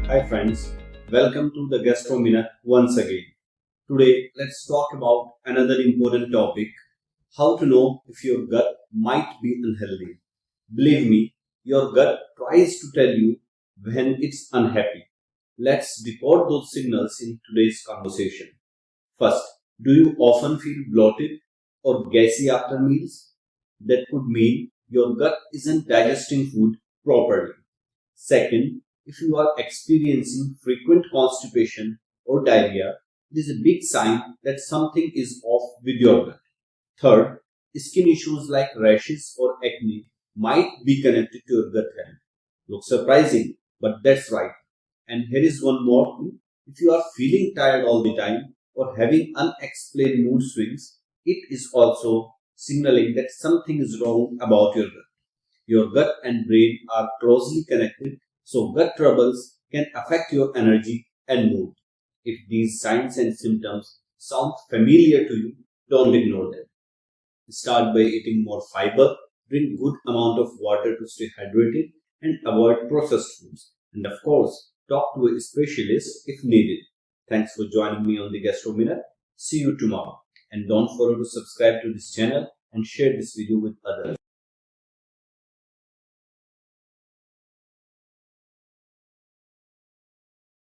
Hi friends, welcome to the Gastro Minute once again. Today let's talk about another important topic, how to know if your gut might be unhealthy. Believe me, your gut tries to tell you when it's unhappy. Let's decode those signals in today's conversation. First, do you often feel bloated or gassy after meals? That could mean your gut isn't digesting food properly. Second, if you are experiencing frequent constipation or diarrhea, it is a big sign that something is off with your gut. Third, skin issues like rashes or acne might be connected to your gut health. Looks surprising, but that's right. And here is one more thing. If you are feeling tired all the time or having unexplained mood swings, it is also signaling that something is wrong about your gut. Your gut and brain are closely connected, so gut troubles can affect your energy and mood. If these signs and symptoms sound familiar to you, don't ignore them. Start by eating more fiber, drink good amount of water to stay hydrated, and avoid processed foods. And of course, talk to a specialist if needed. Thanks for joining me on the Gastro Minute. See you tomorrow. And don't forget to subscribe to this channel and share this video with others.